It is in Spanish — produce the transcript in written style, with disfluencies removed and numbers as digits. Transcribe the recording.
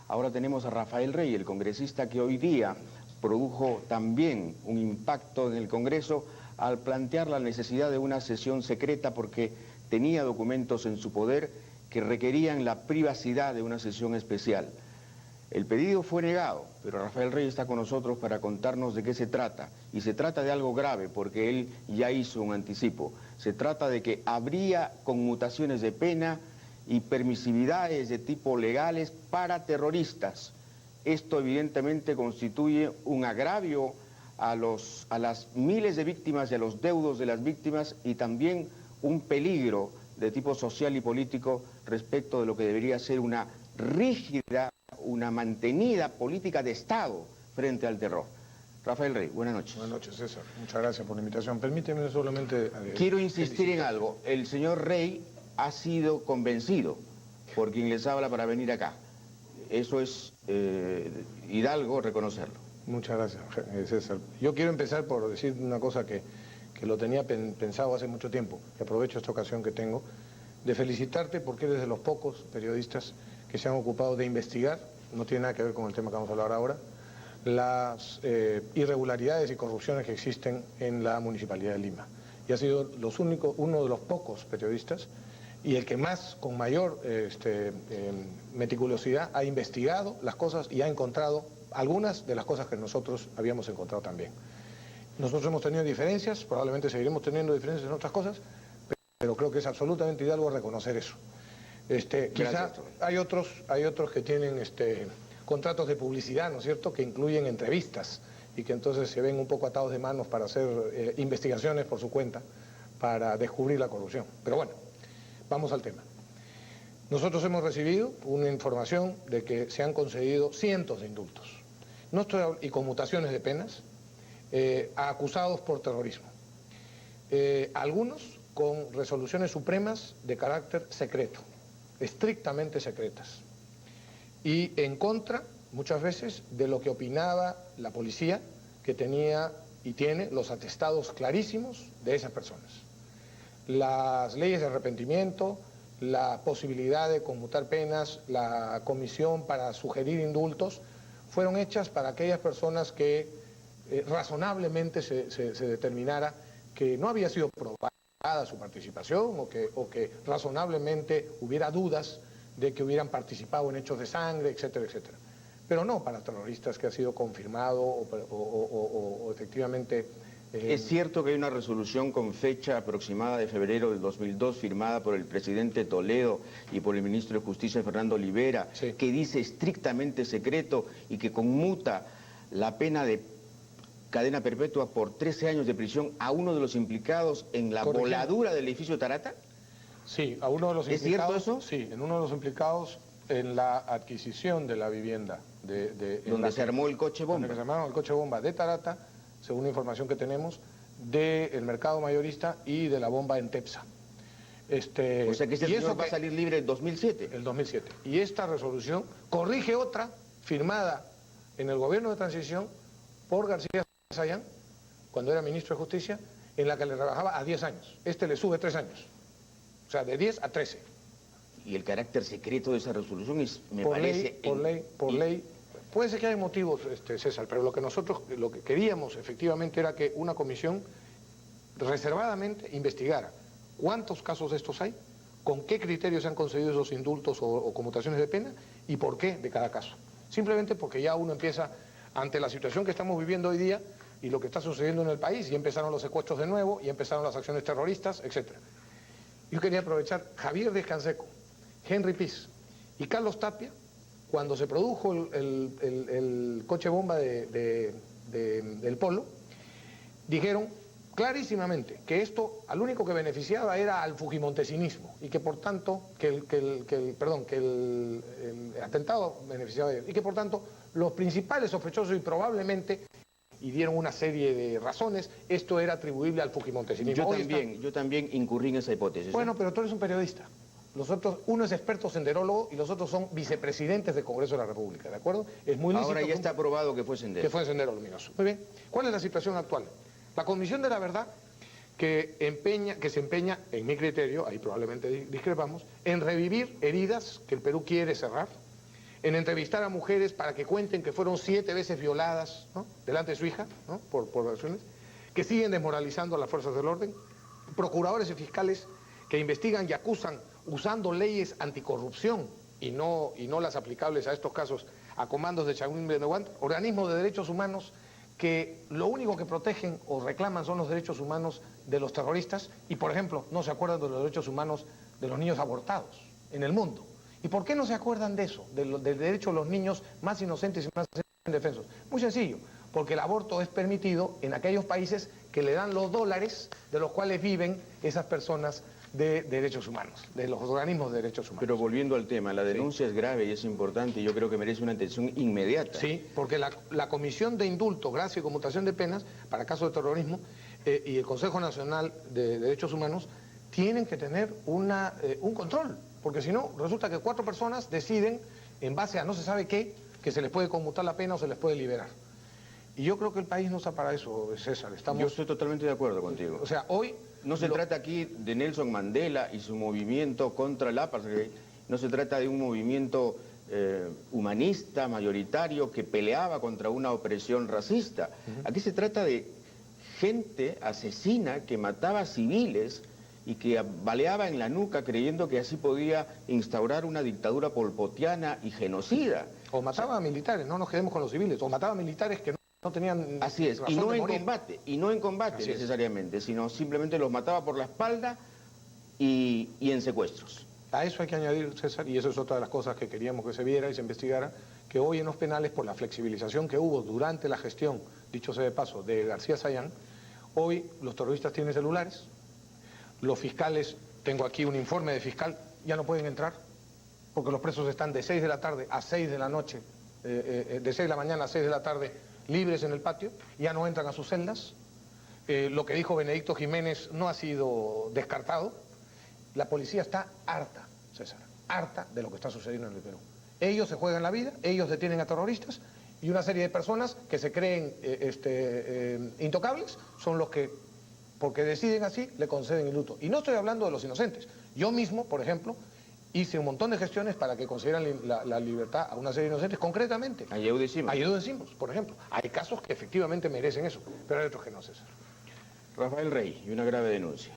Ahora tenemos a Rafael Rey, el congresista que hoy día produjo también un impacto en el Congreso al plantear la necesidad de una sesión secreta porque tenía documentos en su poder que requerían la privacidad de una sesión especial. El pedido fue negado, pero Rafael Rey está con nosotros para contarnos de qué se trata. Y se trata de algo grave, porque él ya hizo un anticipo. Se trata de que habría conmutaciones de pena y permisividades de tipo legales para terroristas. Esto evidentemente constituye un agravio a las miles de víctimas y a los deudos de las víctimas y también un peligro de tipo social y político respecto de lo que debería ser una rígida, una mantenida política de Estado frente al terror. Rafael Rey, buenas noches. Buenas noches, César. Muchas gracias por la invitación. Permíteme solamente... Quiero insistir en algo. El señor Rey ha sido convencido por quien les habla para venir acá. Eso es hidalgo reconocerlo. Muchas gracias, César. Yo quiero empezar por decir una cosa que lo tenía pensado hace mucho tiempo, que aprovecho esta ocasión que tengo, de felicitarte porque eres de los pocos periodistas que se han ocupado de investigar, no tiene nada que ver con el tema que vamos a hablar ahora, las irregularidades y corrupciones que existen en la Municipalidad de Lima. Y ha sido uno de los pocos periodistas y el que más, con mayor meticulosidad, ha investigado las cosas y ha encontrado algunas de las cosas que nosotros habíamos encontrado también. Nosotros hemos tenido diferencias, probablemente seguiremos teniendo diferencias en otras cosas, pero creo que es absolutamente hidalgo reconocer eso. Quizá hay otros que tienen contratos de publicidad, ¿no es cierto?, que incluyen entrevistas y que entonces se ven un poco atados de manos para hacer investigaciones por su cuenta para descubrir la corrupción. Pero bueno, vamos al tema. Nosotros hemos recibido una información de que se han concedido cientos de indultos y conmutaciones de penas a acusados por terrorismo. Algunos con resoluciones supremas de carácter secreto, estrictamente secretas, y en contra, muchas veces, de lo que opinaba la policía, que tenía y tiene los atestados clarísimos de esas personas. Las leyes de arrepentimiento, la posibilidad de conmutar penas, la comisión para sugerir indultos, fueron hechas para aquellas personas que razonablemente se determinara que no había sido probada su participación o que razonablemente hubiera dudas de que hubieran participado en hechos de sangre, etcétera, etcétera. Pero no para terroristas que ha sido confirmado o efectivamente... ¿Es cierto que hay una resolución con fecha aproximada de febrero del 2002 firmada por el presidente Toledo y por el ministro de Justicia Fernando Olivera, sí, que dice estrictamente secreto y que conmuta la pena de cadena perpetua por 13 años de prisión a uno de los implicados en la voladura del edificio Tarata? Sí, a uno de los implicados... ¿Es cierto eso? Sí, en uno de los implicados en la adquisición de la vivienda. Donde se armó el coche bomba. Donde se armó el coche bomba de Tarata, según la información que tenemos, del mercado mayorista y de la bomba en Tepsa. O sea que ese señor va a salir libre el 2007. El 2007. Y esta resolución corrige otra firmada en el gobierno de transición por García Sayán, cuando era ministro de Justicia, en la que le rebajaba a 10 años. Le sube 3 años. O sea, de 10 a 13. Y el carácter secreto de esa resolución es, por ley. Puede ser que haya motivos, César, pero lo que queríamos efectivamente era que una comisión reservadamente investigara cuántos casos de estos hay, con qué criterios se han concedido esos indultos o conmutaciones de pena y por qué de cada caso. Simplemente porque ya uno empieza, ante la situación que estamos viviendo hoy día y lo que está sucediendo en el país, y empezaron los secuestros de nuevo, y empezaron las acciones terroristas, etc. Yo quería aprovechar Javier Descanseco, Henry Piz y Carlos Tapia, cuando se produjo el coche bomba del Polo, dijeron clarísimamente que esto al único que beneficiaba era al fujimontesinismo y que por tanto, que el atentado beneficiaba a ellos y que por tanto los principales sospechosos y probablemente, y dieron una serie de razones, esto era atribuible al fujimontesinismo. Yo también incurrí en esa hipótesis. Bueno, pero tú eres un periodista. Uno es experto senderólogo y los otros son vicepresidentes del Congreso de la República, ¿de acuerdo? Es muy lícito. Ahora ya está aprobado que fue sendero. Que fue sendero luminoso. Muy bien. ¿Cuál es la situación actual? La Comisión de la Verdad que se empeña, en mi criterio, ahí probablemente discrepamos, en revivir heridas que el Perú quiere cerrar, en entrevistar a mujeres para que cuenten que fueron 7 veces violadas, ¿no?, delante de su hija, ¿no?, por razones, que siguen desmoralizando a las fuerzas del orden, procuradores y fiscales que investigan y acusan usando leyes anticorrupción y no las aplicables a estos casos, a comandos de Chagüín Beneguant, organismos de derechos humanos que lo único que protegen o reclaman son los derechos humanos de los terroristas y, por ejemplo, no se acuerdan de los derechos humanos de los niños abortados en el mundo. ¿Y por qué no se acuerdan de eso, del derecho de los niños más inocentes y más indefensos? Muy sencillo, porque el aborto es permitido en aquellos países que le dan los dólares de los cuales viven esas personas de derechos humanos, de los organismos de derechos humanos. Pero volviendo al tema, la denuncia es grave y es importante y yo creo que merece una atención inmediata. Sí, porque la Comisión de Indulto, Gracia y Conmutación de Penas para casos de terrorismo y el Consejo Nacional de Derechos Humanos tienen que tener un control, porque si no, resulta que 4 personas deciden, en base a no se sabe qué, que se les puede conmutar la pena o se les puede liberar. Y yo creo que el país no está para eso, César. Yo estoy totalmente de acuerdo contigo. O sea, hoy... No se trata aquí de Nelson Mandela y su movimiento contra el apartheid, no se trata de un movimiento humanista, mayoritario, que peleaba contra una opresión racista. Aquí se trata de gente asesina que mataba civiles y que baleaba en la nuca creyendo que así podía instaurar una dictadura polpotiana y genocida. O mataba a militares, no nos quedemos con los civiles, o mataba a militares que no tenían... Así es, y no en combate necesariamente, sino simplemente los mataba por la espalda y en secuestros. A eso hay que añadir, César, y eso es otra de las cosas que queríamos que se viera y se investigara, que hoy en los penales, por la flexibilización que hubo durante la gestión, dicho sea de paso, de García Sayán, hoy los terroristas tienen celulares, los fiscales, tengo aquí un informe de fiscal, ya no pueden entrar, porque los presos están de 6 de la tarde a 6 de la noche, de 6 de la mañana a 6 de la tarde, libres en el patio, ya no entran a sus celdas. Lo que dijo Benedicto Jiménez no ha sido descartado. La policía está harta, César, harta de lo que está sucediendo en el Perú. Ellos se juegan la vida, ellos detienen a terroristas y una serie de personas que se creen intocables son los que, porque deciden así, le conceden el luto. Y no estoy hablando de los inocentes. Yo mismo, por ejemplo, hice un montón de gestiones para que consideran la libertad a una serie de inocentes, concretamente. A Yehude Simmons, por ejemplo. Hay casos que efectivamente merecen eso, pero hay otros que no, César. Rafael Rey, y una grave denuncia.